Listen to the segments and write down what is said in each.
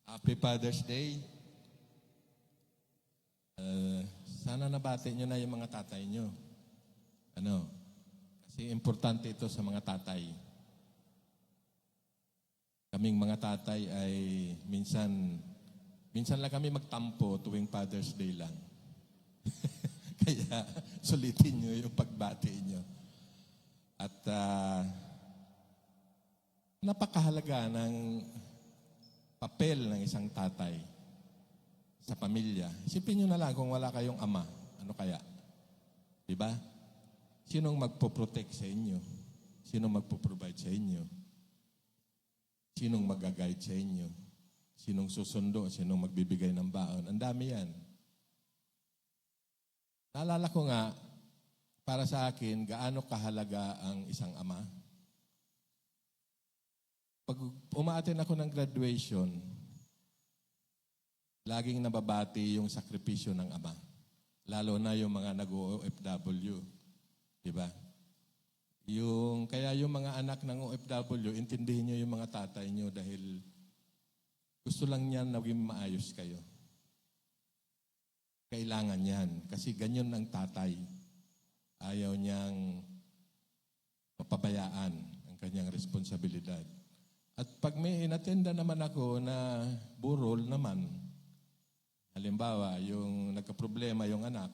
Happy Father's Day. Sana nabati nyo na yung mga tatay nyo. Kasi importante ito sa mga tatay. Kaming mga tatay ay minsan lang kami magtampo tuwing Father's Day lang. Kaya sulitin nyo yung pagbati nyo. At napakahalaga ng papel ng isang tatay sa pamilya. Isipin nyo na lang kung wala kayong ama, ano kaya? Diba? Sinong magpo-protect sa inyo? Sinong magpo-provide sa inyo? Sinong mag-guide sa inyo? Sinong susundo? Sinong magbibigay ng baon? Ang dami yan. Naalala ko nga, para sa akin, gaano kahalaga ang isang ama. Pag umaattend ako ng graduation, laging nababati yung sakripisyo ng ama. Lalo na yung mga nag-OFW. Diba? Kaya yung mga anak ng OFW, intindihin nyo yung mga tatay nyo dahil gusto lang niyan naging maayos kayo. Kailangan yan. Kasi ganyan ang tatay. Ayaw niyang mapabayaan ang kanyang responsibilidad. At pag may inattenda naman ako na burol naman, halimbawa, yung nagka-problema yung anak,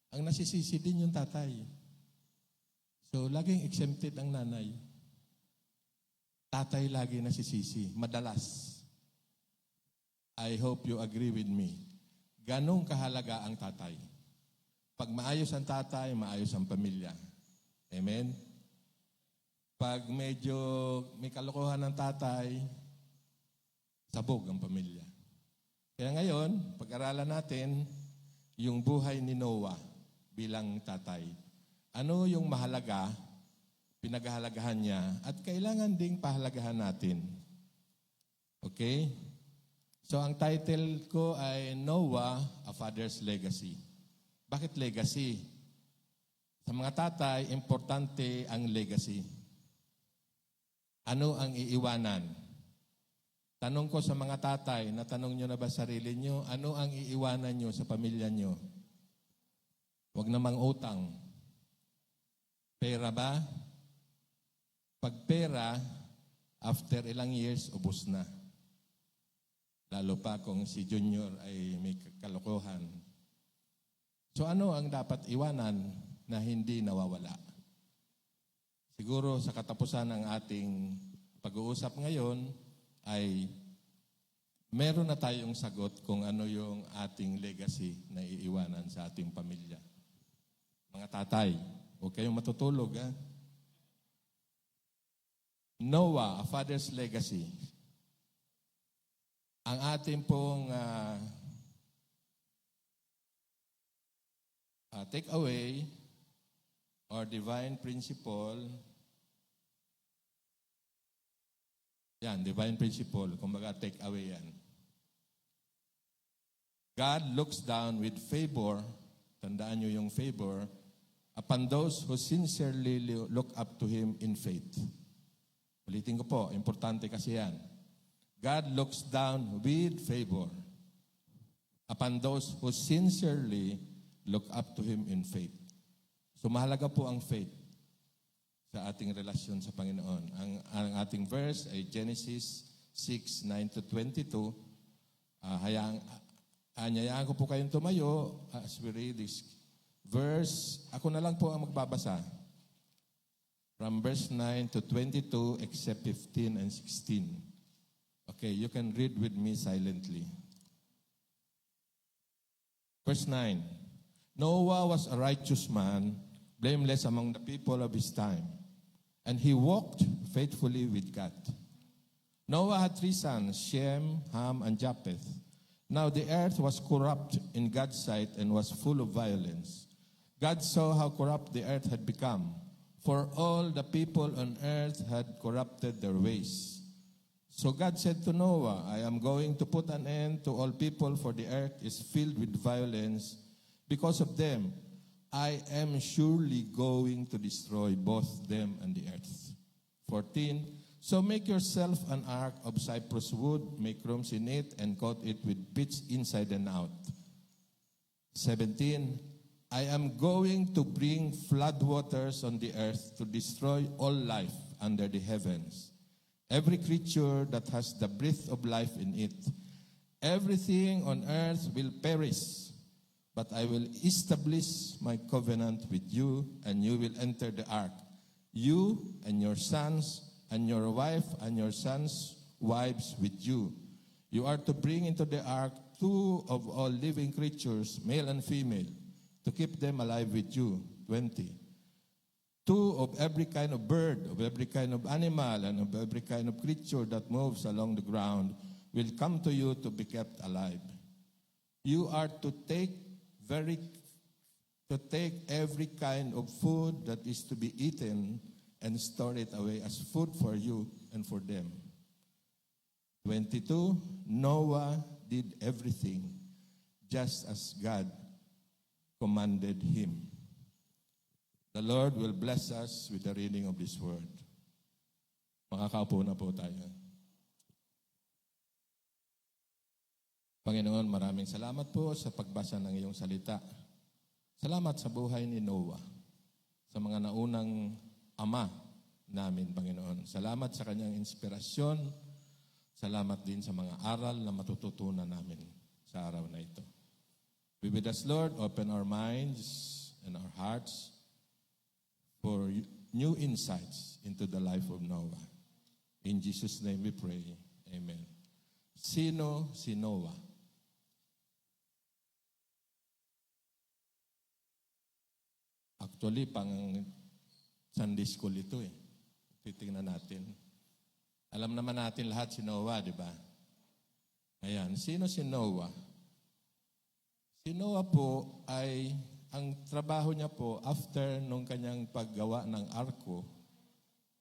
ang nasisisi din yung tatay. So, laging exempted ang nanay. Tatay lagi nasisisi, madalas. I hope you agree with me. Ganong kahalaga ang tatay. Pag maayos ang tatay, maayos ang pamilya. Amen? Pag medyo may kalokohan ng tatay, sabog ang pamilya. Kaya ngayon, pag-aralan natin yung buhay ni Noah bilang tatay. Ano yung mahalaga, pinaghahalagahan niya, at kailangan ding pahalagahan natin. Okay? So ang title ko ay Noah, A Father's Legacy. Bakit legacy? Sa mga tatay, importante ang legacy. Ano ang iiwanan? Tanong ko sa mga tatay, natanong nyo na ba sarili nyo, ano ang iiwanan nyo sa pamilya nyo? Huwag namang utang. Pera ba? Pag pera, after ilang years, ubos na. Lalo pa kung si Junior ay may kalokohan. So ano ang dapat iwanan na hindi nawawala? Siguro sa katapusan ng ating pag-uusap ngayon ay meron na tayong sagot kung ano yung ating legacy na iiwanan sa ating pamilya. Mga tatay, huwag kayong matutulog. Noah, A Father's Legacy. Ang ating pong take away or divine principle. Yan, divine principle. Kumbaga, take away yan. God looks down with favor, tandaan nyo yung favor, upon those who sincerely look up to Him in faith. Ulitin ko po, importante kasi yan. God looks down with favor upon those who sincerely look up to Him in faith. So mahalaga po ang faith sa ating relasyon sa Panginoon. Ang ating verse ay Genesis 6:9-22. Anyayaan ko po kayong tumayo as we read this verse. Ako na lang po ang magbabasa. From verse 9-22 except 15 and 16. Okay, you can read with me silently. Verse 9. Noah was a righteous man, blameless among the people of his time, and he walked faithfully with God. Noah had 3 sons, Shem, Ham, and Japheth. Now the earth was corrupt in God's sight and was full of violence. God saw how corrupt the earth had become, for all the people on earth had corrupted their ways. So God said to Noah, I am going to put an end to all people, for the earth is filled with violence. Because of them, I am surely going to destroy both them and the earth. 14, So make yourself an ark of cypress wood, make rooms in it, and coat it with pitch inside and out. 17, I am going to bring floodwaters on the earth to destroy all life under the heavens. Every creature that has the breath of life in it. Everything on earth will perish, but I will establish my covenant with you, and you will enter the ark, you and your sons, and your wife and your sons' wives with you. You are to bring into the ark 2 of all living creatures, male and female, to keep them alive with you. 20. 2 of every kind of bird, of every kind of animal, and of every kind of creature that moves along the ground will come to you to be kept alive. You are to take every kind of food that is to be eaten and store it away as food for you and for them. 22, Noah did everything just as God commanded him. The Lord will bless us with the reading of this word. Makakaupo na po tayo. Panginoon, maraming salamat po sa pagbasa ng iyong salita. Salamat sa buhay ni Noah, sa mga naunang ama namin, Panginoon. Salamat sa kanyang inspirasyon. Salamat din sa mga aral na matututunan namin sa araw na ito. Be with us, Lord. Open our minds and our hearts for new insights into the life of Noah. In Jesus' name we pray. Amen. Sino si Noah? Actually, pang Sunday school ito eh. Titingnan natin. Alam naman natin lahat si Noah, di ba? Ayan, sino si Noah? Si Noah po ay, ang trabaho niya po, after nung kanyang paggawa ng arko,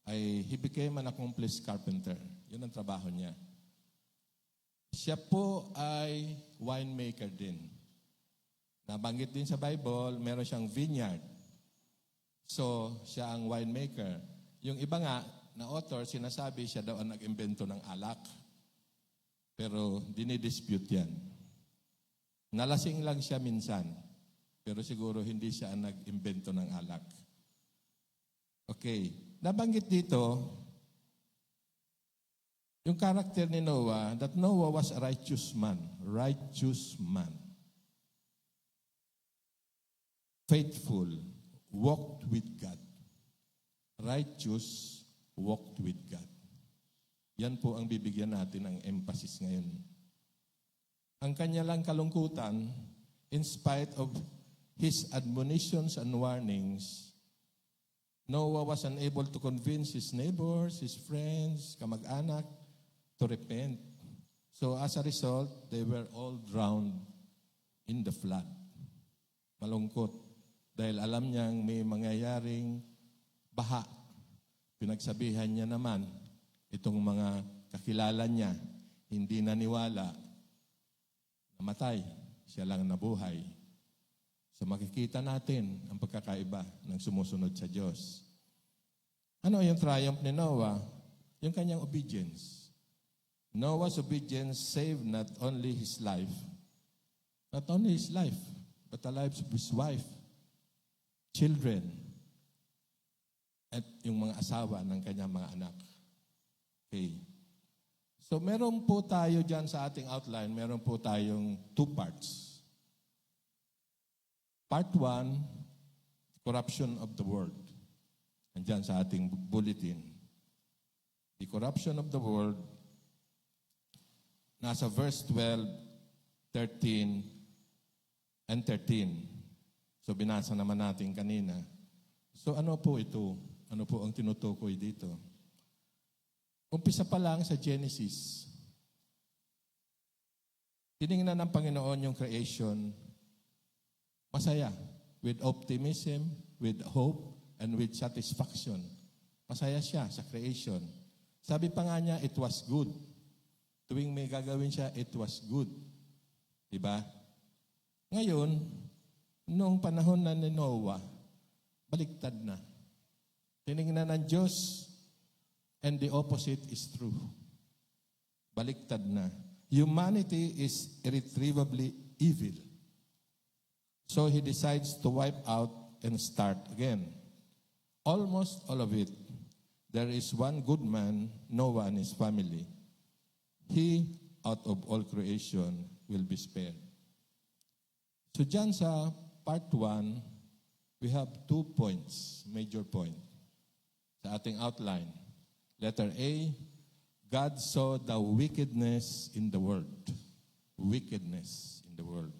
ay he became an accomplished carpenter. Yun ang trabaho niya. Siya po ay winemaker din. Nabanggit din sa Bible, meron siyang vineyard. So, siya ang winemaker. Yung iba nga, na author, sinasabi siya daw ang nag-imbento ng alak. Pero dinidispute yan. Nalasing lang siya minsan. Pero siguro hindi siya ang nag-imbento ng alak. Okay. Nabanggit dito, yung character ni Noah, that Noah was a righteous man. Righteous man. Faithful. Walked with God. Righteous, walked with God. Yan po ang bibigyan natin ng emphasis ngayon. Ang kanya lang kalungkutan, in spite of his admonitions and warnings, Noah was unable to convince his neighbors, his friends, kamag-anak to repent. So as a result, they were all drowned in the flood. Malungkot. Dahil alam niyang may mangyayaring baha. Pinagsabihan niya naman, itong mga kakilala niya, hindi naniwala, namatay, siya lang nabuhay. So makikita natin ang pagkakaiba ng sumusunod sa Diyos. Ano yung triumph ni Noah? Yung kanyang obedience. Noah's obedience saved not only his life, but the lives of his wife, children, at yung mga asawa ng kanyang mga anak. Okay. So meron po tayo dyan sa ating outline, meron po tayong 2 parts. Part 1, corruption of the world. Andyan sa ating bulletin. The corruption of the world, nasa verse 12, 13, and 13. So binasa naman natin kanina. So ano po ito? Ano po ang tinutukoy dito? Umpisa pa lang sa Genesis. Tiningnan ng Panginoon yung creation. Masaya. With optimism, with hope, and with satisfaction. Masaya siya sa creation. Sabi pa nga niya, it was good. Tuwing may gagawin siya, it was good. Diba? Ngayon, noong panahon na ni Noah, baliktad na. Tinignan ng Diyos, And the opposite is true. Baliktad na. Humanity is irretrievably evil. So he decides to wipe out and start again. Almost all of it. There is one good man, Noah and his family. He, out of all creation, will be spared. So dyan sa part 1, we have 2 points, major point, sa ating outline. Letter A, God saw the wickedness in the world. Wickedness in the world.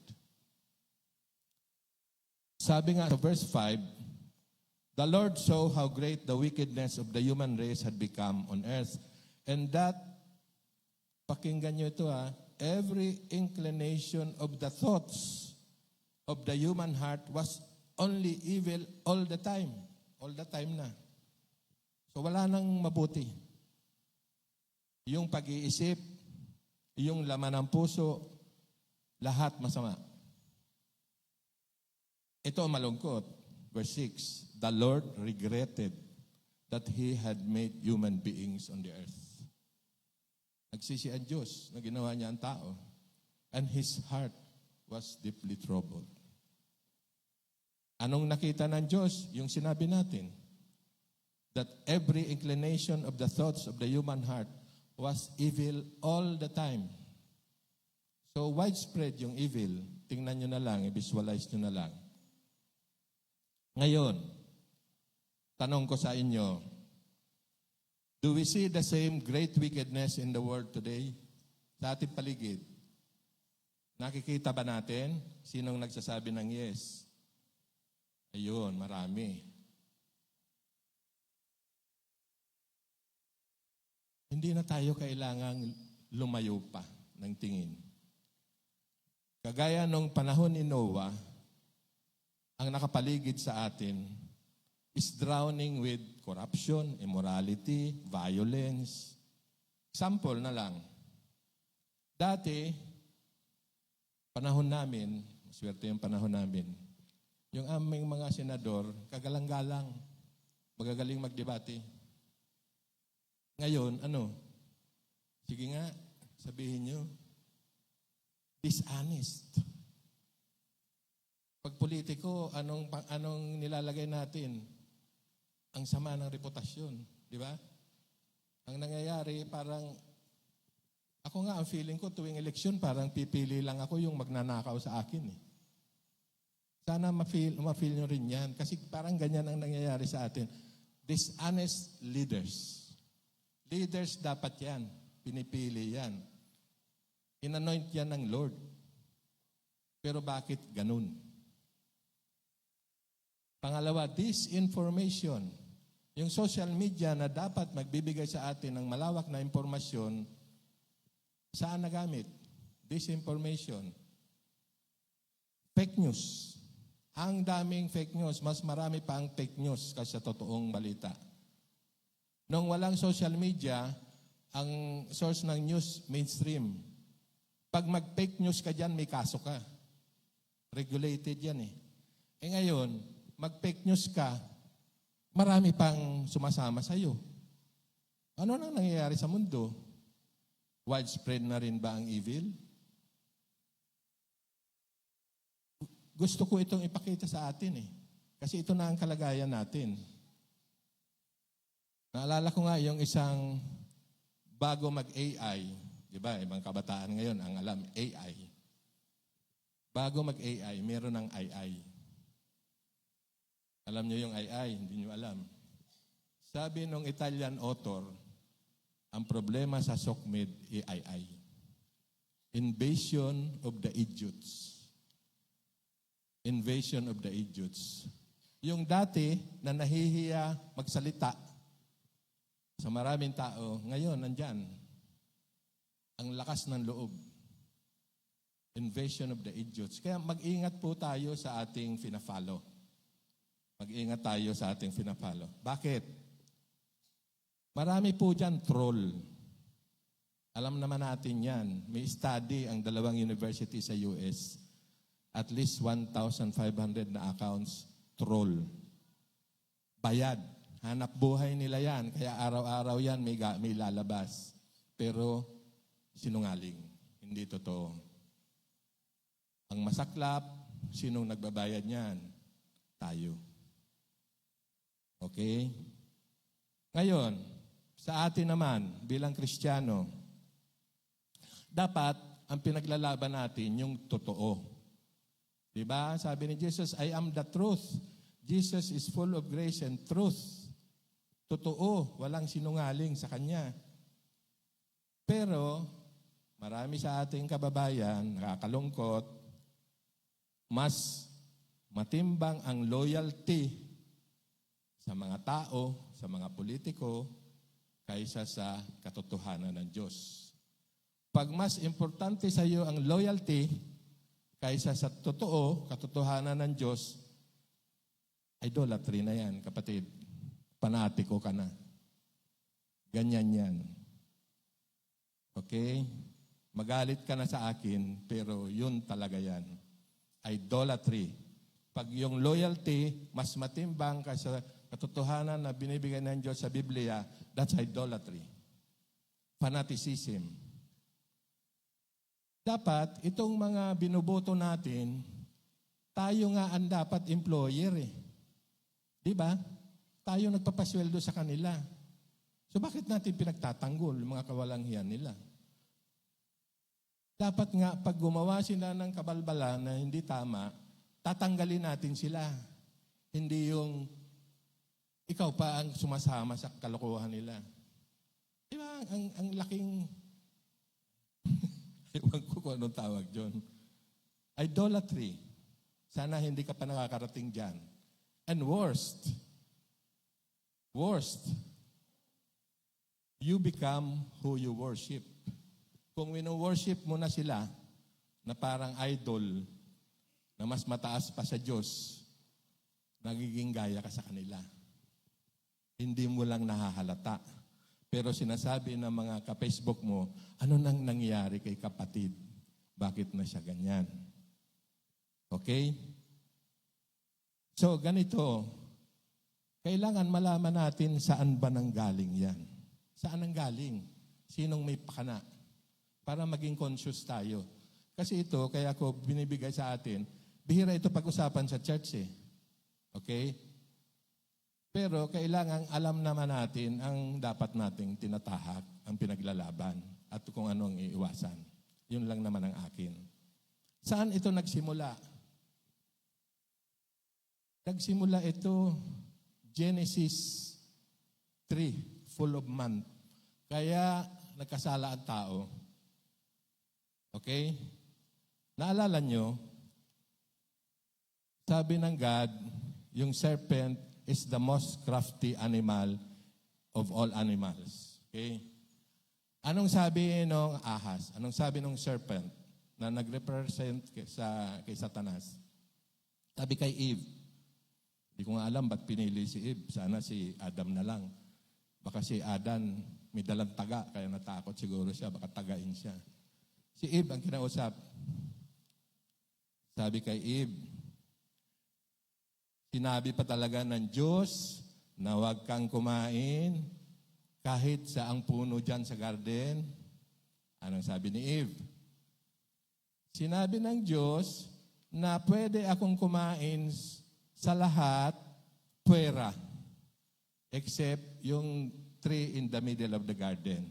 Sabi nga sa verse 5, the Lord saw how great the wickedness of the human race had become on earth. And that, pakinggan nyo ito every inclination of the thoughts of the human heart was only evil all the time. All the time na. So wala nang mabuti. Yung pag-iisip, yung laman ng puso, lahat masama. Ito malungkot. Verse 6, the Lord regretted that He had made human beings on the earth. Nagsisi ang Diyos na ginawa niya ang tao. And His heart was deeply troubled. Anong nakita ng Diyos? Yung sinabi natin, that every inclination of the thoughts of the human heart was evil all the time. So widespread yung evil. Tingnan nyo na lang, i-visualize nyo na lang. Ngayon, tanong ko sa inyo, do we see the same great wickedness in the world today? Sa ating paligid. Nakikita ba natin? Sinong nagsasabi ng yes? Ayun, marami. Hindi na tayo kailangang lumayo pa ng tingin. Kagaya nung panahon ni Noah, ang nakapaligid sa atin is drowning with corruption, immorality, violence. Example na lang. Dati, panahon namin, swerte yung panahon namin, yung aming mga senador, kagalang-galang, magagaling magdebate. Ngayon, Sige nga, sabihin nyo, dishonest. Pag politiko, anong nilalagay natin? Ang sama ng reputasyon, di ba? Ang nangyayari, parang, ako nga, ang feeling ko tuwing eleksyon, parang pipili lang ako yung magnanakaw sa akin. Sana ma-feel nyo rin yan. Kasi parang ganyan ang nangyayari sa atin. Dishonest leaders. Leaders dapat yan. Pinipili yan. Inanoint yan ng Lord. Pero bakit ganun? Pangalawa, disinformation. Yung social media na dapat magbibigay sa atin ng malawak na impormasyon, saan nagamit? Disinformation. Fake news. Ang daming fake news. Mas marami pa ang fake news kasi sa totoong balita. Nung walang social media, ang source ng news, mainstream. Pag mag-fake news ka dyan, may kaso ka. Regulated yan ngayon, mag-fake news ka, marami pang sumasama sa'yo. Ano nang nangyayari sa mundo? Widespread na rin ba ang evil? Gusto ko itong ipakita sa atin Kasi ito na ang kalagayan natin. Naalala ko nga yung isang bago mag-AI, di ba? Ibang kabataan ngayon ang alam, AI. Bago mag-AI, meron ng AI. Alam niyo yung AI, hindi niyo alam. Sabi nung Italian author, ang problema sa SOCMED ay AI. Invasion of the idiots. Invasion of the idiots. Yung dati na nahihiya magsalita sa maraming tao, ngayon nandyan. Ang lakas ng loob. Invasion of the idiots. Kaya mag-ingat po tayo sa ating fina-follow. Mag-ingat tayo sa ating fina-follow. Bakit? Marami po dyan troll. Alam naman natin yan. May study ang dalawang university sa US. At least 1,500 na accounts troll. Bayad. Hanap buhay nila yan. Kaya araw-araw yan may lalabas. Pero sinungaling. Hindi totoo. Ang masaklap, sinong nagbabayad niyan? Tayo. Okay? Ngayon, sa atin naman, bilang Kristiyano, dapat ang pinaglalaban natin yung totoo. Diba? Sabi ni Jesus, I am the truth. Jesus is full of grace and truth. Totoo, walang sinungaling sa Kanya. Pero, marami sa ating kababayan, nakakalungkot, mas matimbang ang loyalty sa mga tao, sa mga politiko, kaysa sa katotohanan ng Diyos. Pag mas importante sa iyo ang loyalty kaysa sa totoo, katotohanan ng Diyos, idolatry na yan, kapatid. Panatiko ka na. Ganyan yan. Okay? Magalit ka na sa akin, pero yun talaga yan. Idolatry. Pag yung loyalty, mas matimbang ka sa katotohanan na binibigay ng Diyos sa Biblia, that's idolatry. Fanaticism. Dapat, itong mga binuboto natin, tayo nga ang dapat employer eh. Di ba? Tayo nagpapasweldo sa kanila. So bakit natin pinagtatanggol yung mga kawalang hiyan nila? Dapat nga, pag gumawa sila ng kabalbalan na hindi tama, tatanggalin natin sila. Hindi yung ikaw pa ang sumasama sa kalokohan nila. Di ba? Ang laking ewan ko kung anong tawag dyan. Idolatry. Sana hindi ka pa nakakarating dyan. And worst, you become who you worship. Kung wino-worship mo na sila na parang idol na mas mataas pa sa Diyos, nagiging gaya ka sa kanila. Hindi mo lang nahahalata. Pero sinasabi ng mga ka-Facebook mo, ano nang nangyari kay kapatid? Bakit na siya ganyan? Okay? So, ganito. Kailangan malaman natin saan ba nanggaling yan. Saan nanggaling? Sinong may pakana? Para maging conscious tayo. Kasi ito, kaya ko binibigay sa atin, bihira ito pag-usapan sa church eh. Okay? Pero kailangan alam naman natin ang dapat nating tinatahak, ang pinaglalaban, at kung ano ang iiwasan. Yun lang naman ang akin. Saan ito nagsimula? Nagsimula ito, Genesis 3, full of man. Kaya nagkasala ang tao. Okay? Naalala nyo, sabi ng God, yung serpent is the most crafty animal of all animals. Okay? Anong sabi ng ahas? Anong sabi ng serpent na nag-represent kay Satanas? Sabi kay Eve, hindi ko nga alam ba't pinili si Eve. Sana si Adam na lang. Baka si Adam may dalang taga, kaya natakot siguro siya, baka tagain siya. Si Eve ang kinausap. Sabi kay Eve, sinabi pa talaga ng Diyos na huwag kang kumain kahit sa ang puno dyan sa garden. Anong sabi ni Eve? Sinabi ng Diyos na pwede akong kumain sa lahat, puwera, except yung tree in the middle of the garden.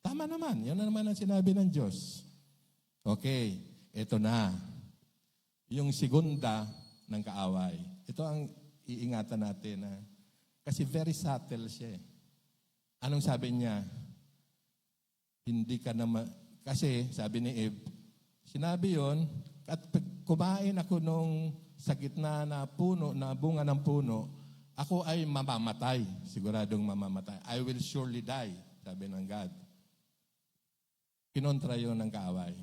Tama naman. Yan na naman ang sinabi ng Diyos. Okay, ito na. Yung segunda ng kaaway. Ito ang iingatan natin. Kasi very subtle siya. Anong sabi niya? Hindi ka naman, kasi sabi ni Eve, sinabi yon at pag kumain ako nung sa gitna na puno, na bunga ng puno, ako ay mamamatay. Siguradong mamamatay. I will surely die, sabi ng God. Kinontra yun ng kaaway.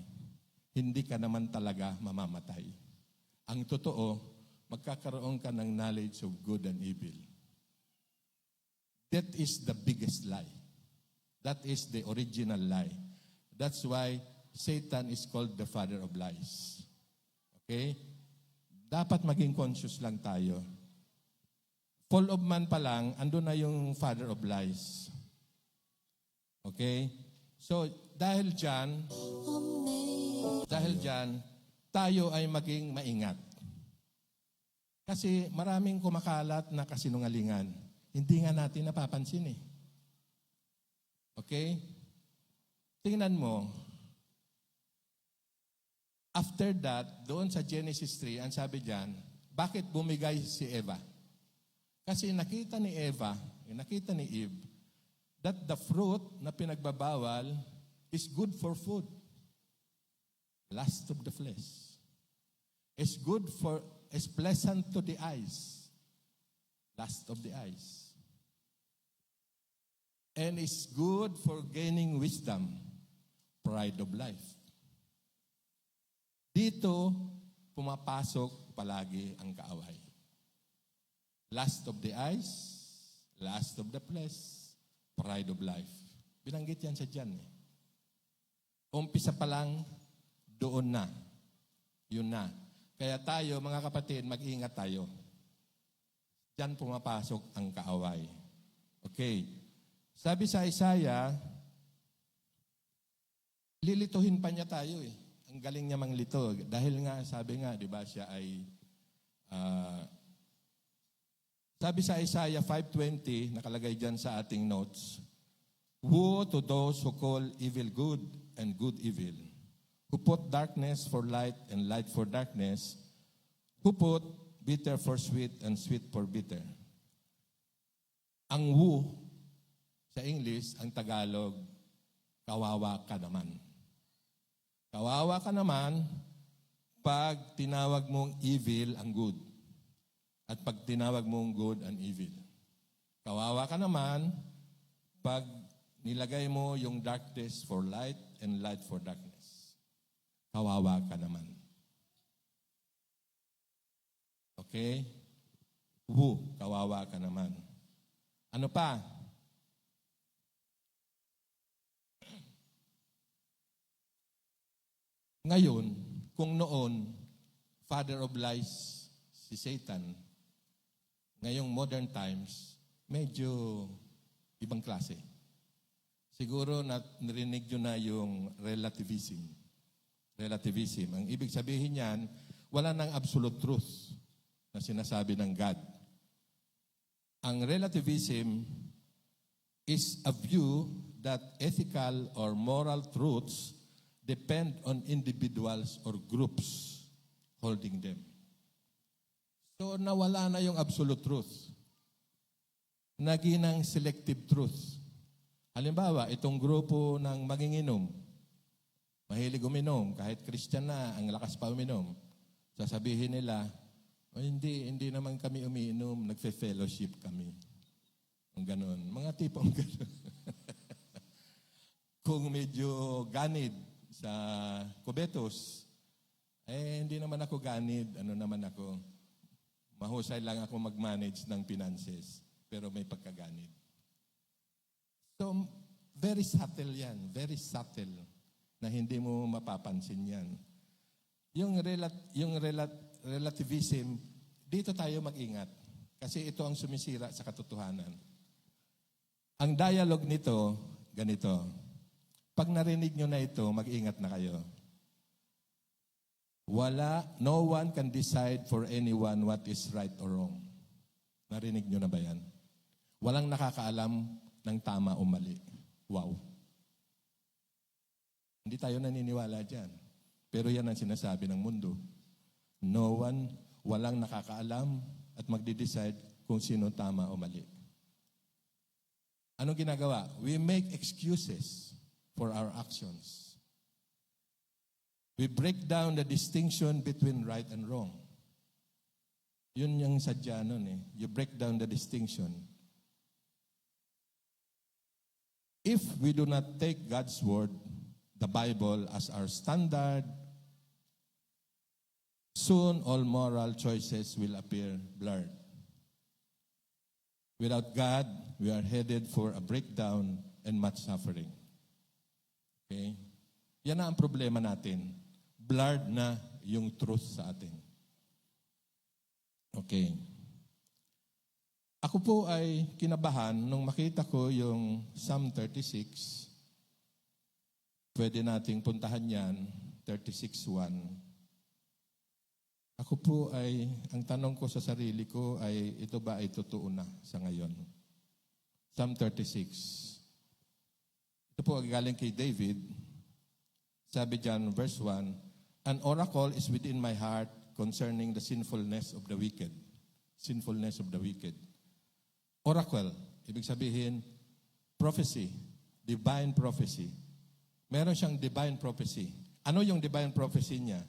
Hindi ka naman talaga mamamatay. Ang totoo, magkakaroon ka ng knowledge of good and evil. That is the biggest lie. That is the original lie. That's why Satan is called the father of lies. Okay? Dapat maging conscious lang tayo. Fall of man pa lang, andun na yung father of lies. Okay? So, dahil dyan, tayo ay maging maingat. Kasi maraming kumakalat na kasinungalingan. Hindi nga natin napapansin eh. Okay? Tingnan mo, after that, doon sa Genesis 3, ang sabi diyan, bakit bumigay si Eva? Kasi nakita ni Eva, nakita ni Eve, that the fruit na pinagbabawal is good for food. Lust of the flesh. Is good for, is pleasant to the eyes. Lust of the eyes. And is good for gaining wisdom. Pride of life. Dito, pumapasok palagi ang kaaway. Lust of the eyes, lust of the flesh, pride of life. Binanggit yan sa dyan eh. Umpisa pa lang, doon na. Yun na. Kaya tayo, mga kapatid, mag-ingat tayo. Diyan pumapasok ang kaaway. Okay. Sabi sa Isaiah, lilituhin pa niya tayo eh. Ang galing niya manglito. Dahil nga, sabi nga, di ba, siya ay, sabi sa Isaiah 5:20, nakalagay dyan sa ating notes, woe to those who call evil good and good evil, who put darkness for light and light for darkness, who put bitter for sweet and sweet for bitter. Ang woe, sa English, ang Tagalog, kawawa ka naman. Kawawa ka naman pag tinawag mong evil ang good. At pag tinawag mong good ang evil. Kawawa ka naman pag nilagay mo yung darkness for light and light for darkness. Kawawa ka naman. Okay? Kawawa ka naman. Ano pa? Ngayon, kung noon, father of lies si Satan, ngayong modern times, medyo ibang klase. Siguro narinig nyo na yung relativism. Relativism. Ang ibig sabihin niyan, wala nang absolute truth na sinasabi ng God. Ang relativism is a view that ethical or moral truths depend on individuals or groups holding them. So nawala na yung absolute truth. Naginang selective truth. Halimbawa, itong grupo ng manginginom, mahilig uminom, kahit Christian na, ang lakas pa uminom, sasabihin nila, hindi naman kami umiinom, nagfe-fellowship kami. Ang ganon. Mga tipong ganon. Kung medyo ganid sa kubetos, hindi naman ako ganid, naman ako, mahusay lang ako mag-manage ng finances, pero may pagkaganid. So, very subtle yan, very subtle, na hindi mo mapapansin yan. Yung relativism, dito tayo mag-ingat, kasi ito ang sumisira sa katotohanan. Ang dialogue nito, ganito, pag narinig nyo na ito, mag-ingat na kayo. No one can decide for anyone what is right or wrong. Narinig nyo na ba yan? Walang nakakaalam ng tama o mali. Wow. Hindi tayo naniniwala dyan. Pero yan ang sinasabi ng mundo. Walang nakakaalam at magde-decide kung sino tama o mali. Anong ginagawa? We make excuses for our actions. We break down the distinction between right and wrong. Yun yung sadya nun eh. You break down the distinction. If we do not take God's word, the Bible, as our standard, soon all moral choices will appear blurred. Without God, we are headed for a breakdown and much suffering. Okay? Yan na ang problema natin. Blurred na yung truth sa atin. Okay. Ako po ay kinabahan nung makita ko yung Psalm 36. Pwede nating puntahan yan, 36:1. Ako po ay, ang tanong ko sa sarili ko ay, ito ba ay totoo na sa ngayon? Psalm 36. Ito po ay galing kay David. Sabi dyan, verse 1, "An oracle is within my heart concerning the sinfulness of the wicked." Sinfulness of the wicked. Oracle, ibig sabihin, prophecy, divine prophecy. Meron siyang divine prophecy. Ano yung divine prophecy niya?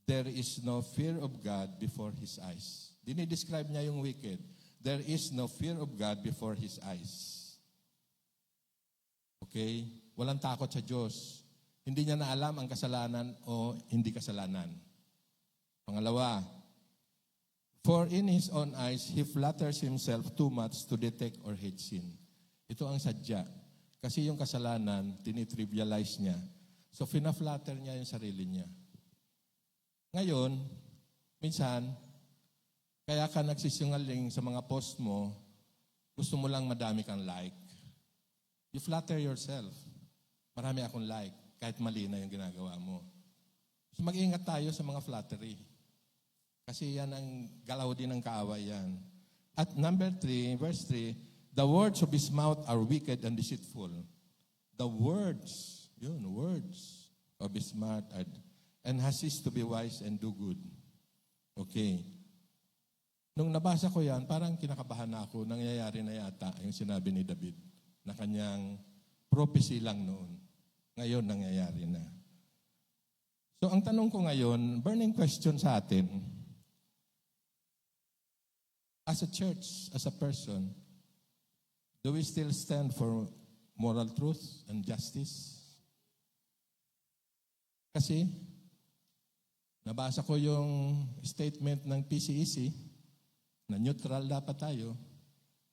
There is no fear of God before His eyes. Dinidescribe niya yung wicked. There is no fear of God before His eyes. Okay? Walang takot sa Diyos. Hindi niya na alam ang kasalanan o hindi kasalanan. Pangalawa, for in His own eyes, He flatters Himself too much to detect or hate sin. Ito ang sadya. Kasi yung kasalanan, tinitrivialize niya. So, fina-flatter niya yung sarili niya. Ngayon, minsan, kaya ka nagsisingaling sa mga post mo, gusto mo lang madami kang like. You flatter yourself. Marami akong like, kahit mali na yung ginagawa mo. So mag-iingat tayo sa mga flattery. Kasi yan ang galaw din ng kaaway yan. At number 3, verse 3, "The words of his mouth are wicked and deceitful." The words of his mouth are, and has ceased to be wise and do good. Okay. Nung nabasa ko yan, parang kinakabahan na ako, nangyayari na yata yung sinabi ni David na kanyang prophecy lang noon. Ngayon, nangyayari na. So, ang tanong ko ngayon, burning question sa atin, as a church, as a person, do we still stand for moral truth and justice? Kasi, nabasa ko yung statement ng PCEC na neutral dapat tayo,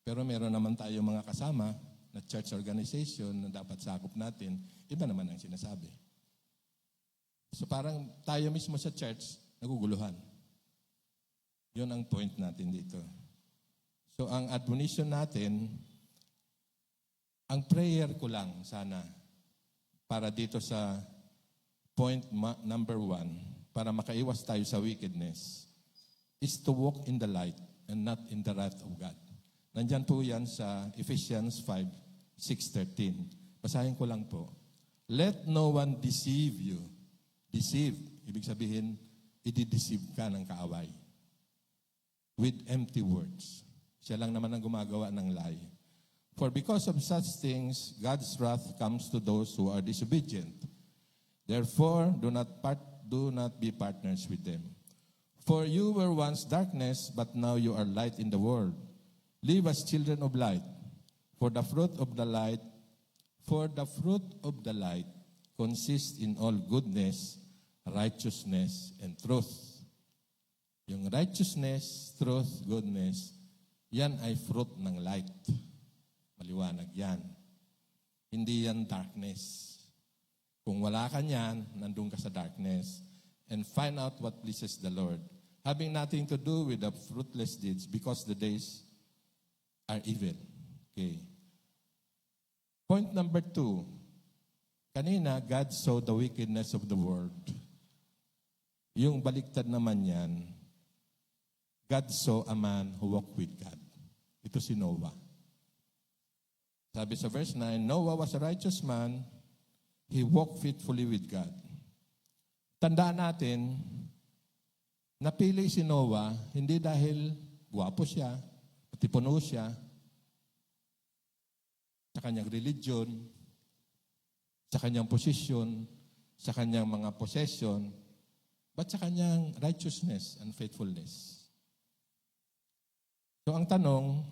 pero meron naman tayo mga kasama na church organization na dapat sakop natin, iba naman ang sinasabi. So parang tayo mismo sa church, naguguluhan. Yun ang point natin dito. So ang admonition natin, ang prayer ko lang sana para dito sa point number 1, para makaiwas tayo sa wickedness, is to walk in the light and not in the wrath of God. Nandyan po yan sa Ephesians 5:6-13. Basahin ko lang po. "Let no one deceive you." Deceive, ibig sabihin, i-deceive ka ng kaaway. With empty words. Siya lang naman ang gumagawa ng lie. "For because of such things, God's wrath comes to those who are disobedient. Therefore, do not be partners with them. For you were once darkness, but now you are light in the world. Live as children of light. For the fruit of the light consists in all goodness, righteousness, and truth." Yung righteousness, truth, goodness, yan ay fruit ng light. Maliwanag yan. Hindi yan darkness. Kung wala ka niyan, nandun ka sa darkness. And find out what pleases the Lord. Having nothing to do with the fruitless deeds because the days are evil. Okay. Point number 2. Kanina, God saw the wickedness of the world. Yung baliktad naman yan, God saw a man who walked with God. Ito si Noah. Sabi sa verse 9, "Noah was a righteous man. He walked faithfully with God." Tandaan natin, napili si Noah hindi dahil gwapo siya, patipuno siya, sa kanyang religion, sa kanyang posisyon, sa kanyang mga possession, but sa kanyang righteousness and faithfulness. So ang tanong,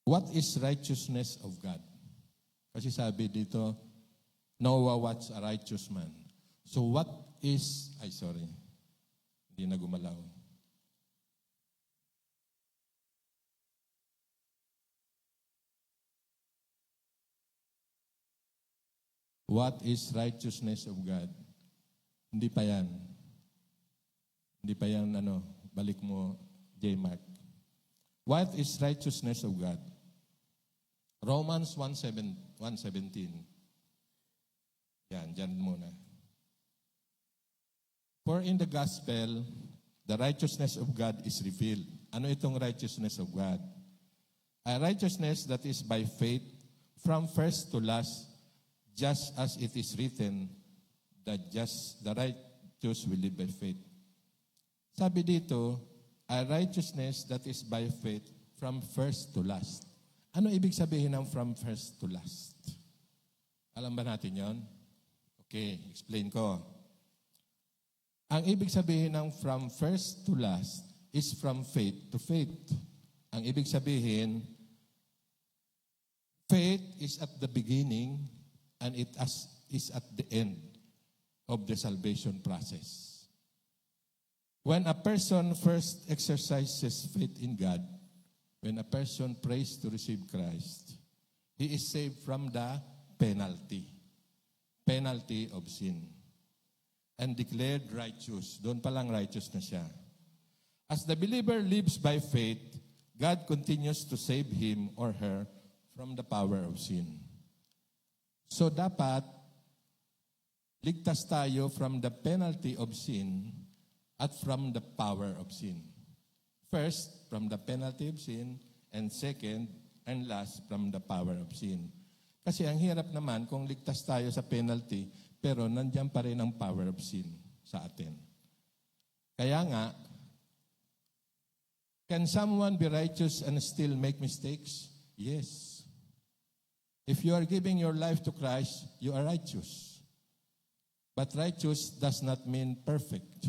what is righteousness of God? Kasi sabi dito, Noah was a righteous man. So what is, hindi na gumalaw. What is righteousness of God? Hindi pa yan. Hindi pa yan, balik mo, J. Mark. What is righteousness of God? Romans 1:17. Yan, dyan muna. For in the gospel, the righteousness of God is revealed. Ano itong righteousness of God? A righteousness that is by faith from first to last, just as it is written, that just the righteous will live by faith. Sabi dito, a righteousness that is by faith from first to last. Ano ibig sabihin ng from first to last? Alam ba natin yon? Okay, explain ko. Ang ibig sabihin ng from first to last is from faith to faith. Ang ibig sabihin, faith is at the beginning and it is at the end of the salvation process. When a person first exercises faith in God, when a person prays to receive Christ, he is saved from the penalty of sin, and declared righteous. Doon palang righteous na siya. As the believer lives by faith, God continues to save him or her from the power of sin. So dapat, ligtas tayo from the penalty of sin at from the power of sin. First, from the penalty of sin, and second, and last, from the power of sin. Kasi ang hirap naman kung ligtas tayo sa penalty, pero nandiyan pa rin ang power of sin sa atin. Kaya nga, can someone be righteous and still make mistakes? Yes. If you are giving your life to Christ, you are righteous. But righteous does not mean perfect.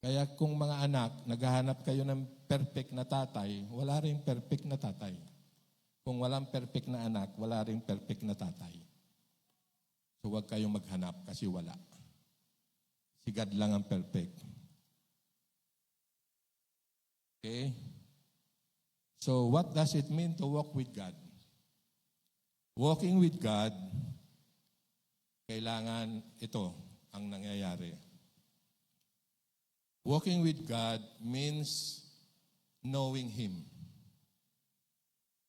Kaya kung mga anak, naghahanap kayo ng perfect na tatay, wala rin perfect na tatay. Kung walang perfect na anak, wala rin perfect na tatay. So huwag kayong maghanap kasi wala. Si God lang ang perfect. Okay? So what does it mean to walk with God? Walking with God, kailangan ito ang nangyayari. Walking with God means knowing Him.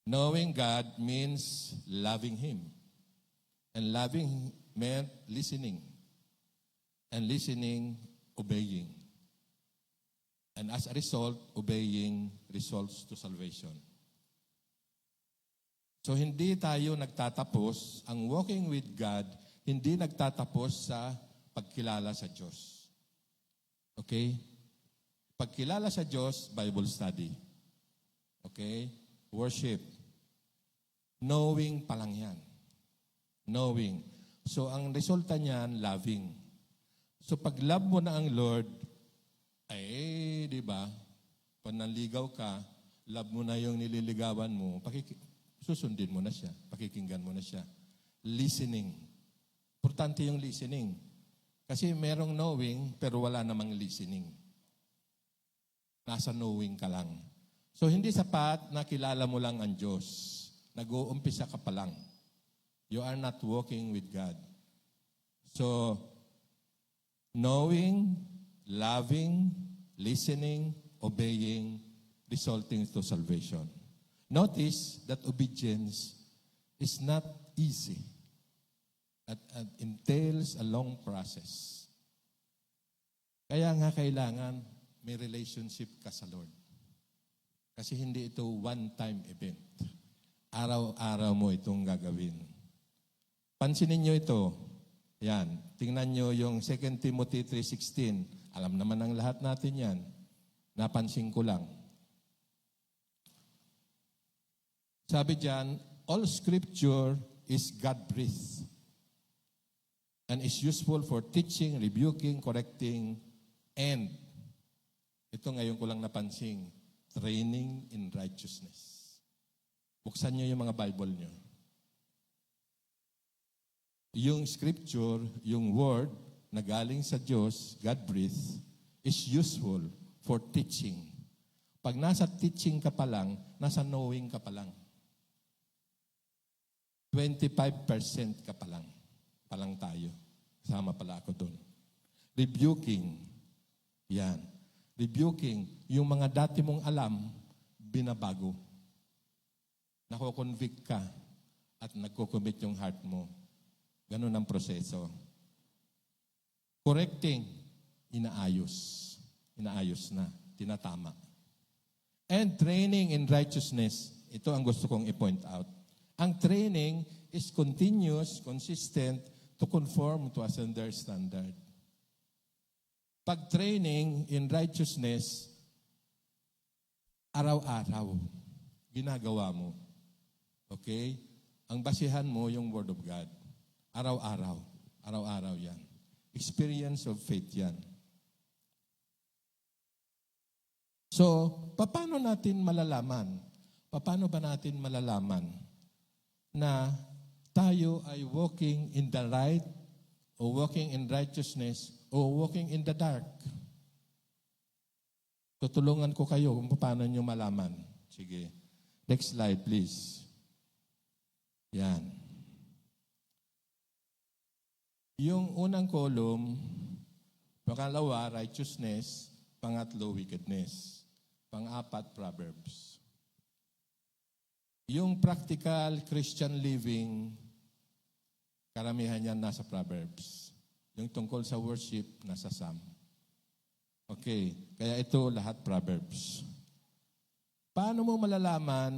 Knowing God means loving Him. And loving meant listening. And listening, obeying. And as a result, obeying results to salvation. So hindi tayo nagtatapos, ang walking with God, hindi nagtatapos sa pagkilala sa Diyos. Okay? Pagkilala sa Diyos, Bible study. Okay? Worship. Knowing pa lang yan. Knowing. So, ang resulta niyan, loving. So, pag love mo na ang Lord, di ba? Pag nanligaw ka, love mo na yung nililigawan mo, susundin mo na siya, pakikinggan mo na siya. Listening. Importante yung listening. Kasi merong knowing, pero wala namang listening. Nasa knowing ka lang. So, hindi sapat na kilala mo lang ang Diyos. Nag-uumpisa ka pa lang. You are not walking with God. So, knowing, loving, listening, obeying, resulting to salvation. Notice that obedience is not easy. It entails a long process. Kaya nga kailangan may relationship ka sa Lord. Kasi hindi ito one-time event. Araw-araw mo itong gagawin. Pansinin nyo ito. Yan. Tingnan nyo yung 2 Timothy 3:16. Alam naman ng lahat natin yan. Napansin ko lang. Sabi diyan, all scripture is God-breathed and is useful for teaching, rebuking, correcting, and ito ngayon ko lang napansin, training in righteousness. Buksan nyo yung mga Bible nyo. Yung scripture, yung word na galing sa Diyos, God-breathed, is useful for teaching. Pag nasa teaching ka pa lang, nasa knowing ka pa lang. 25% ka pa lang tayo. Sama pala ako doon. Rebuking, yan. Rebuking. Yung mga dati mong alam, binabago. Nako-convict ka at nagko-commit yung heart mo. Ganun ang proseso. Correcting, inaayos. Inaayos na, tinatama. And training in righteousness, ito ang gusto kong i-point out. Ang training is continuous, consistent, to conform to a certain standard. Pag-training in righteousness, araw-araw, ginagawa mo. Okay? Ang basihan mo yung Word of God. Araw-araw. Araw-araw yan. Experience of faith yan. So, paano natin malalaman? Paano ba natin malalaman na tayo ay walking in the light o walking in righteousness o walking in the dark? Tutulungan ko kayo kung paano nyo malaman. Sige. Next slide, please. Yan. Yung unang column, pangalawa, righteousness, pangatlo, wickedness, pang-apat, Proverbs. Yung practical Christian living, karamihan yan nasa Proverbs. Yung tungkol sa worship, nasa Psalm. Okay, kaya ito lahat Proverbs. Paano mo malalaman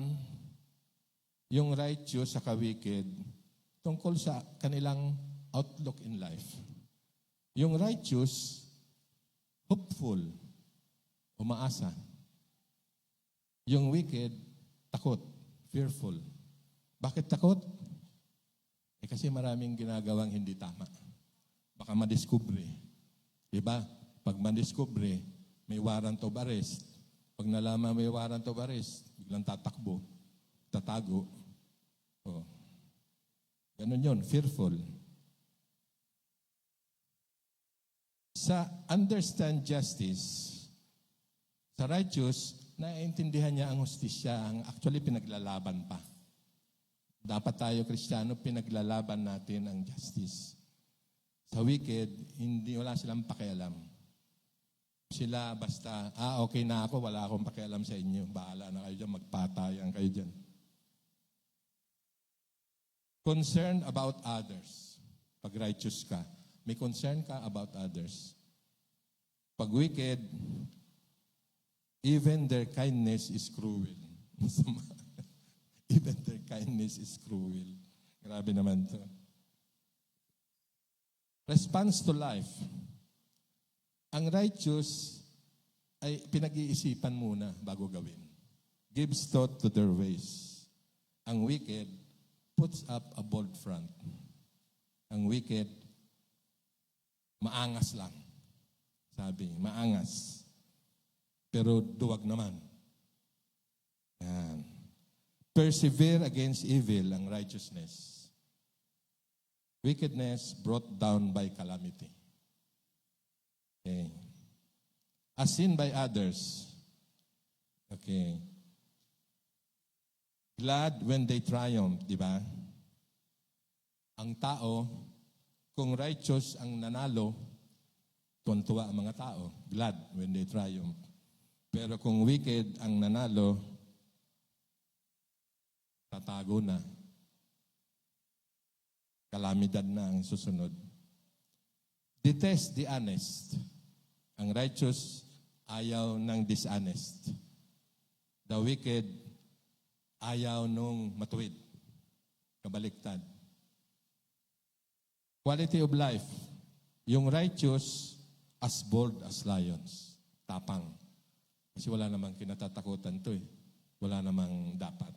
yung righteous sa wicked tungkol sa kanilang outlook in life? Yung righteous, hopeful, umaasa. Yung wicked, takot, fearful. Bakit takot? Kasi maraming ginagawang hindi tama. Baka madiskubre. Diba? Pag madiskubre, may warrant of arrest. Pag nalaman may warrant of arrest, biglang tatakbo, tatago. Oh. Ganun yun, fearful. Sa understand justice, sa righteous, naiintindihan niya ang hustisya, ang actually pinaglalaban pa. Dapat tayo, Kristiyano, pinaglalaban natin ang justice. Sa wicked, wala silang pakialam. Sila basta, okay na ako, wala akong pakialam sa inyo. Bahala na kayo dyan, magpatayan kayo dyan. Concern about others. Pag righteous ka, may concern ka about others. Pag wicked, even their kindness is cruel. Even their kindness is cruel. Grabe naman to. Response to life. Ang righteous ay pinag-iisipan muna bago gawin. Gives thought to their ways. Ang wicked puts up a bold front. Ang wicked, maangas lang. Sabi, maangas. Pero duwag naman. Yan. Persevere against evil ang righteousness. Wickedness brought down by calamity. Okay. As seen by others. Okay. Glad when they triumph, di ba? Ang tao, kung righteous ang nanalo, tuwan-tuwa ang mga tao. Glad when they triumph. Pero kung wicked ang nanalo, tatago na. Kalamidad na ang susunod. Detest the honest. Ang righteous, ayaw ng dishonest. The wicked, ayaw nung matuwid. Kabaliktad. Quality of life. Yung righteous, as bold as lions. Tapang. Kasi wala namang kinatatakutan to eh. Wala namang dapat.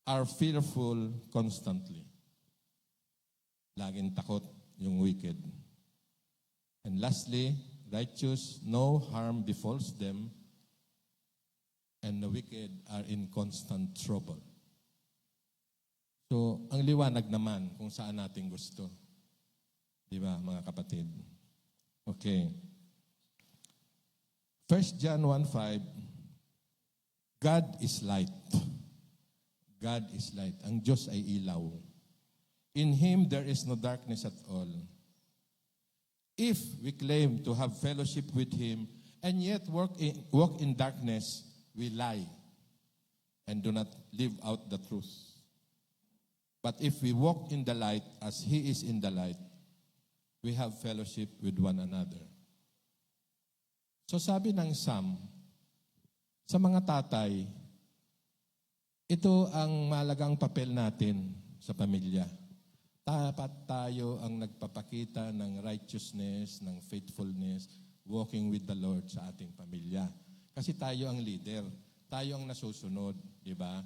Are fearful constantly. Laging takot yung wicked. And lastly, righteous, no harm befalls them, and the wicked are in constant trouble. So, ang liwanag naman kung saan natin gusto. Di ba, mga kapatid? Okay. 1 John 1:5, God is light. God is light. Ang Diyos ay ilaw. In Him there is no darkness at all. If we claim to have fellowship with Him and yet walk in darkness, we lie and do not live out the truth. But if we walk in the light as He is in the light, we have fellowship with one another. So sabi ng Psalm, sa mga tatay, ito ang malagang papel natin sa pamilya. Dapat tayo ang nagpapakita ng righteousness, ng faithfulness, walking with the Lord sa ating pamilya. Kasi tayo ang leader. Tayo ang nasusunod, di ba?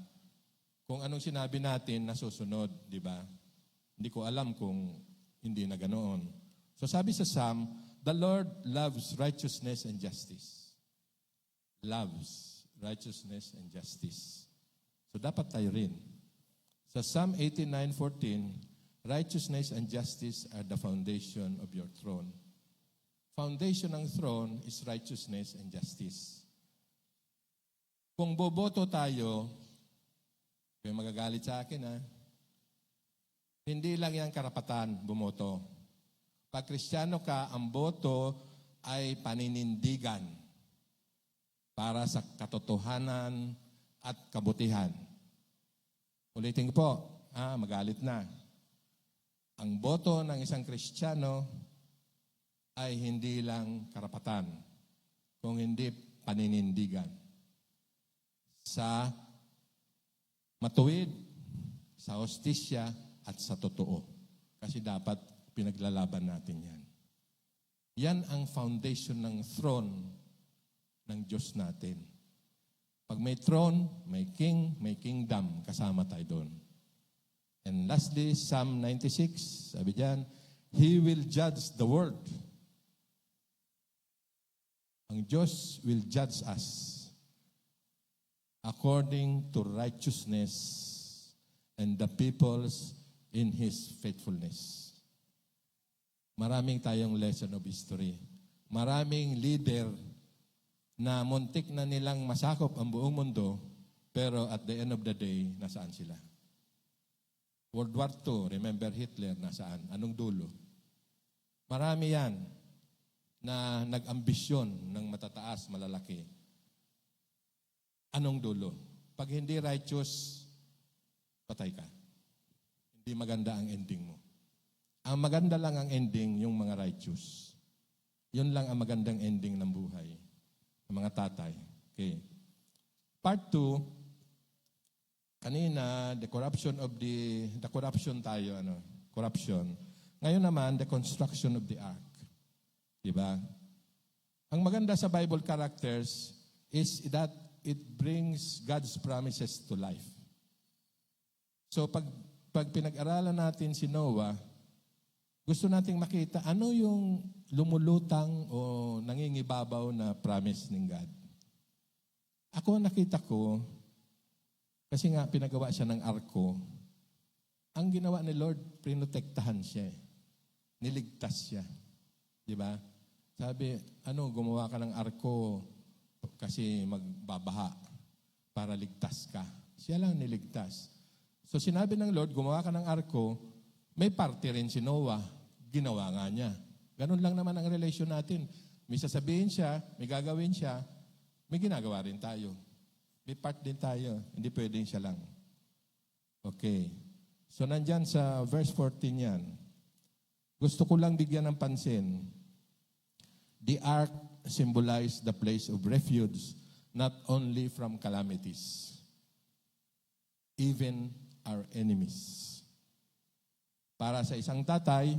Kung anong sinabi natin, nasusunod, di ba? Hindi ko alam kung hindi na ganoon. So sabi sa Psalm, the Lord loves righteousness and justice. Loves righteousness and justice. So dapat tayo rin. Sa Psalm 89:14, righteousness and justice are the foundation of your throne. Foundation ng throne is righteousness and justice. Kung boboto tayo, kayo magagalit sa akin hindi lang yan karapatan bumoto. Pag Kristiyano ka, ang boto ay paninindigan para sa katotohanan at kabutihan. Ulitin ko po, magalit na. Ang boto ng isang Kristiyano ay hindi lang karapatan, kung hindi paninindigan. Sa matuwid, sa hostisya, at sa totoo. Kasi dapat pinaglalaban natin yan. Yan ang foundation ng throne ng Diyos natin. Pag may throne, may king, may kingdom, kasama tayo doon. And lastly, Psalm 96, sabi diyan, He will judge the world. Ang Diyos will judge us according to righteousness and the peoples in His faithfulness. Maraming tayong lesson of history. Maraming leader na muntik na nilang masakop ang buong mundo, pero at the end of the day, nasaan sila? World War II, remember Hitler, nasaan? Anong dulo? Marami yan na nag-ambisyon ng matataas, malalaki. Anong dulo? Pag hindi righteous, patay ka. Hindi maganda ang ending mo. Ang maganda lang ang ending, yung mga righteous. Yun lang ang magandang ending ng buhay. Ang mga tatay. Okay. Part 2, kanina, the corruption tayo, corruption. Ngayon naman, the construction of the ark. Diba? Ang maganda sa Bible characters is that it brings God's promises to life. So pag pinag-aralan natin si Noah, gusto nating makita ano yung lumulutang o nangingibabaw na promise ng God. Ako nakita ko, kasi nga pinagawa siya ng arko, ang ginawa ni Lord, prinotektahan siya. Niligtas siya. Di ba? Sabi, gumawa ka ng arko kasi magbabaha para ligtas ka. Siya lang niligtas. So sinabi ng Lord, gumawa ka ng arko, may parte rin si Noah, ginawa nga niya. Ganun lang naman ang relasyon natin. May sasabihin siya, may gagawin siya, may ginagawa rin tayo. May part din tayo, hindi pwedeng siya lang. Okay. So nandyan sa verse 14 yan. Gusto ko lang bigyan ng pansin. The ark symbolized the place of refuge, not only from calamities, even our enemies. Para sa isang tatay,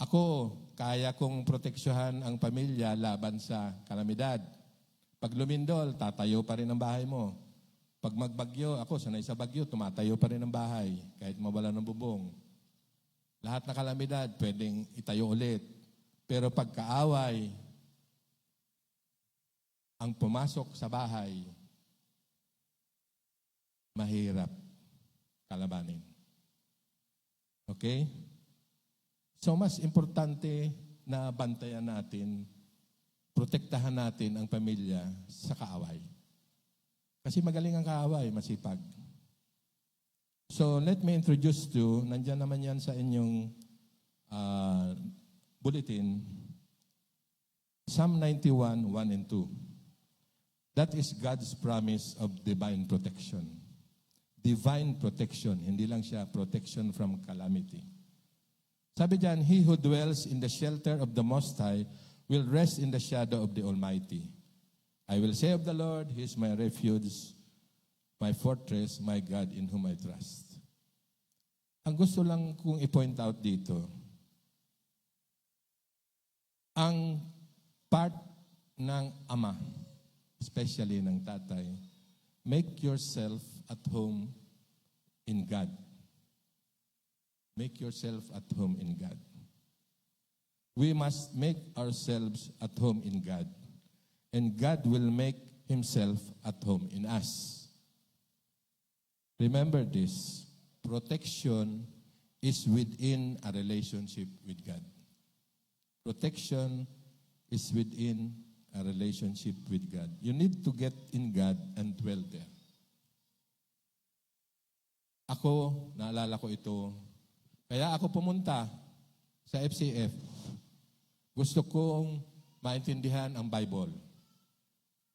ako, kaya kong proteksyohan ang pamilya laban sa kalamidad. Pag lumindol, tatayo pa rin ang bahay mo. Pag magbagyo, ako sanay sa bagyo, tumatayo pa rin ang bahay kahit mawala ng bubong. Lahat na kalamidad, pwedeng itayo ulit. Pero pag kaaway, ang pumasok sa bahay, mahirap kalabanin. Okay? So mas importante na bantayan natin, protektahan natin ang pamilya sa kaaway. Kasi magaling ang kaaway, masipag. So let me introduce to, nandyan naman yan sa inyong bulletin, Psalm 91, 1 and 2. That is God's promise of divine protection. Divine protection, hindi lang siya protection from calamity. Sabi diyan, he who dwells in the shelter of the Most High will rest in the shadow of the Almighty. I will say of the Lord, He is my refuge, my fortress, my God in whom I trust. Ang gusto lang kong i-point out dito, ang part ng ama, especially ng tatay, make yourself at home in God. Make yourself at home in God. We must make ourselves at home in God. And God will make Himself at home in us. Remember this, protection is within a relationship with God. Protection is within a relationship with God. You need to get in God and dwell there. Ako, naalala ko ito, kaya ako pumunta sa FCF. Gusto kong maintindihan ang Bible.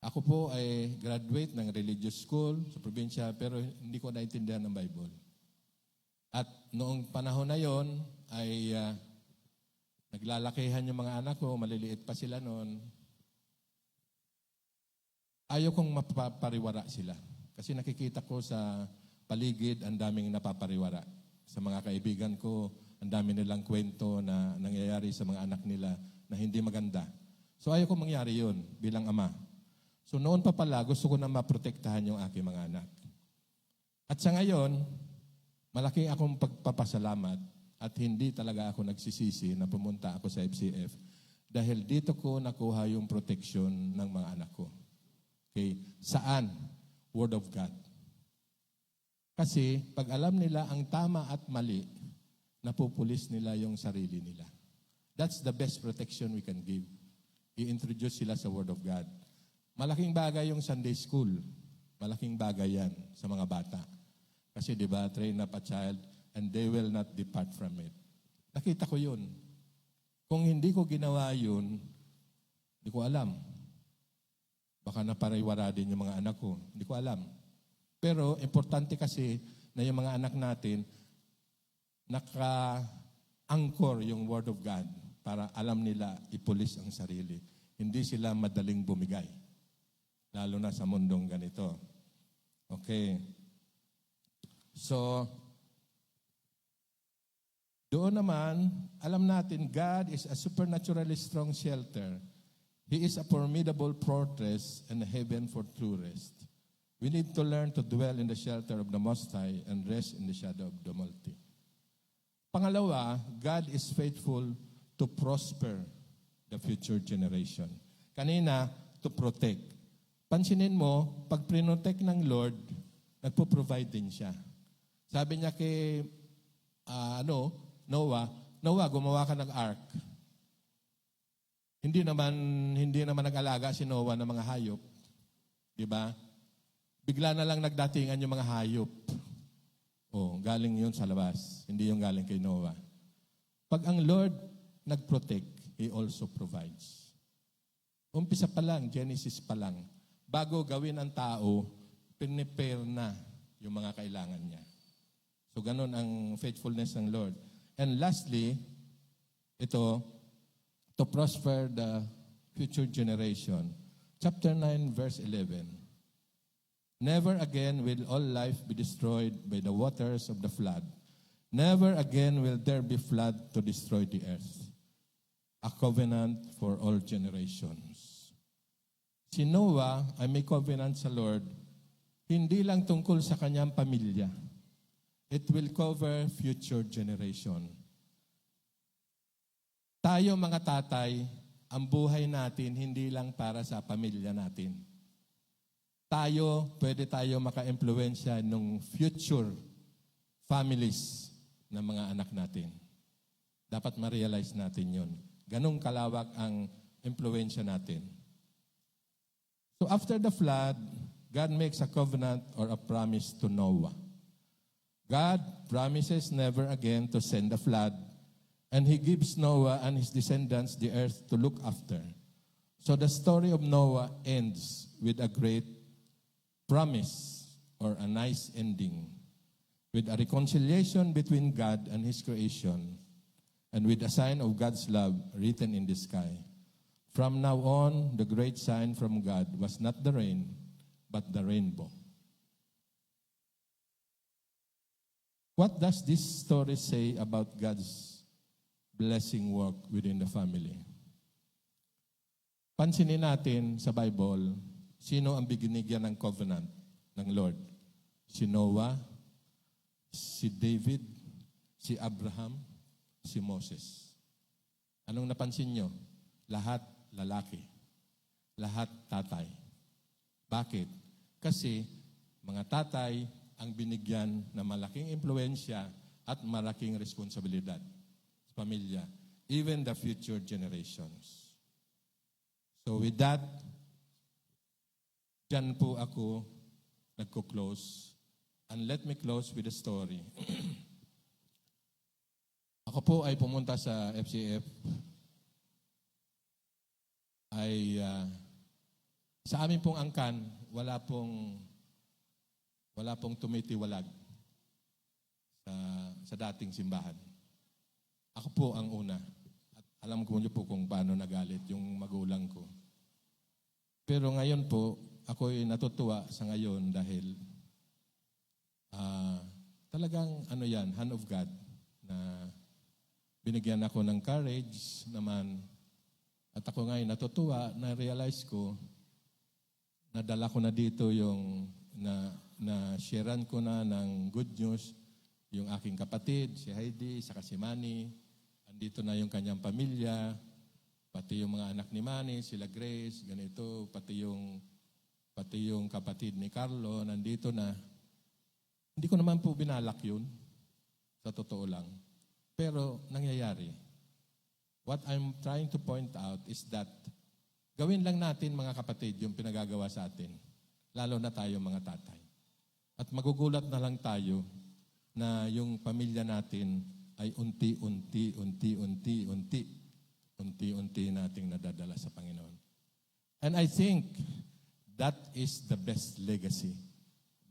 Ako po ay graduate ng religious school sa probinsya, pero hindi ko naintindihan ang Bible. At noong panahon na yon ay naglalakihan yung mga anak ko, maliliit pa sila noon. Ayaw kong mapapariwara sila. Kasi nakikita ko sa paligid, ang daming napapariwara. Sa mga kaibigan ko, ang dami nilang kwento na nangyayari sa mga anak nila na hindi maganda. So ayaw kong mangyari yun bilang ama. So noon pa pala, gusto ko na maprotektahan yung aking mga anak. At sa ngayon, malaki akong pagpapasalamat at hindi talaga ako nagsisisi na pumunta ako sa FCF dahil dito ko nakuha yung protection ng mga anak ko. Okay? Saan? Word of God. Kasi pag alam nila ang tama at mali, napupulis nila yung sarili nila. That's the best protection we can give. I-introduce sila sa Word of God. Malaking bagay yung Sunday School. Malaking bagay yan sa mga bata. Kasi di ba, train up a child and they will not depart from it. Nakita ko yun. Kung hindi ko ginawa yun, hindi ko alam. Baka napariwara din yung mga anak ko. Hindi ko alam. Pero importante kasi na yung mga anak natin naka-anchor yung Word of God para alam nila ipulis ang sarili. Hindi sila madaling bumigay. Lalo na sa mundong ganito. Okay. So, doon naman, alam natin, God is a supernaturally strong shelter. He is a formidable fortress and a haven for true rest. We need to learn to dwell in the shelter of the Most High and rest in the shadow of the Almighty. Pangalawa, God is faithful to prosper the future generation. Kanina, to protect. Pansinin mo, pag protect ng Lord, nagpo-provide din siya. Sabi niya kay Noah, gumawa ka ng ark. Hindi naman nag-alaga si Noah ng mga hayop. Di ba? Bigla na lang nagdatingan yung mga hayop. Galing yun sa labas. Hindi yung galing kay Noah. Pag ang Lord nag-protect, He also provides. Umpisa pa lang, Genesis pa lang. Bago gawin ang tao, prepare na yung mga kailangan niya. So ganun ang faithfulness ng Lord. And lastly, ito, to prosper the future generation. Chapter 9, verse 11. Never again will all life be destroyed by the waters of the flood. Never again will there be flood to destroy the earth. A covenant for all generations. Si Noah ay may covenant sa Lord, hindi lang tungkol sa kanyang pamilya. It will cover future generation. Tayo mga tatay, ang buhay natin hindi lang para sa pamilya natin. Pwede tayo maka-impluwensya ng future families ng mga anak natin. Dapat ma-realize natin yun. Ganong kalawak ang impluwensya natin. So after the flood, God makes a covenant or a promise to Noah. God promises never again to send a flood, and He gives Noah and his descendants the earth to look after. So the story of Noah ends with a great promise or a nice ending, with a reconciliation between God and His creation, and with a sign of God's love written in the sky. From now on, the great sign from God was not the rain, but the rainbow. What does this story say about God's blessing work within the family? Pansinin natin sa Bible, sino ang binigyan ng covenant ng Lord? Si Noah, si David, si Abraham, si Moses. Anong napansin nyo? Lahat lalaki. Lahat tatay. Bakit? Kasi mga tatay ang binigyan ng malaking impluensya at malaking responsibilidad sa pamilya, even the future generations. So with that, dyan po ako nagko-close. And let me close with a story. Ako po ay pumunta sa FCF sa amin pong angkan, wala pong tumitiwalag sa dating simbahan. Ako po ang una. At alam ko niyo po kung paano nagalit yung magulang ko. Pero ngayon po, ako'y natutuwa sa ngayon dahil talagang hand of God na binigyan ako ng courage naman. At ako ngayon natutuwa, na-realize ko, nadala ko na dito yung na-sharean ko na ng good news yung aking kapatid, si Heidi, saka si Manny. Andito na yung kanyang pamilya, pati yung mga anak ni Manny, sila Grace, ganito, pati yung kapatid ni Carlo, nandito na. Hindi ko naman po binalak yun, sa totoo lang. Pero nangyayari. What I'm trying to point out is that gawin lang natin mga kapatid yung pinagagawa sa atin, lalo na tayo mga tatay. At magugulat na lang tayo na yung pamilya natin ay unti-unti nating nadadala sa Panginoon. And I think that is the best legacy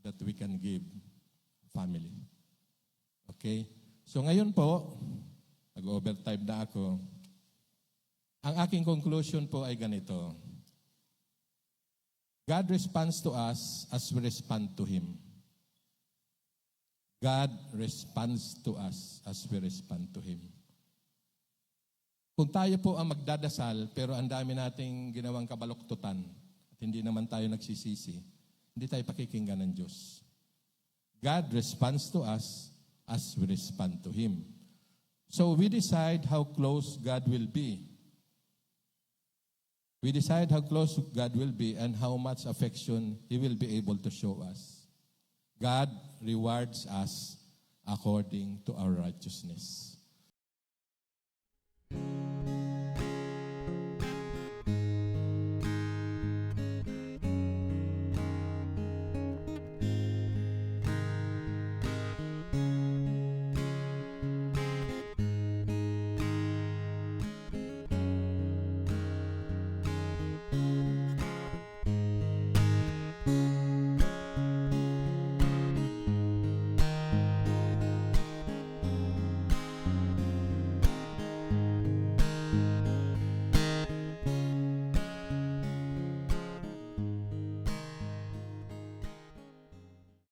that we can give family. Okay? So ngayon po, nag-overtime na ako. Ang aking conclusion po ay ganito. God responds to us as we respond to Him. God responds to us as we respond to Him. Kung tayo po ang magdadasal, pero ang dami nating ginawang kabaluktutan, at hindi naman tayo nagsisisi, hindi tayo pakikinggan ng Diyos. God responds to us as we respond to Him. So we decide how close God will be. We decide how close God will be and how much affection He will be able to show us. God rewards us according to our righteousness.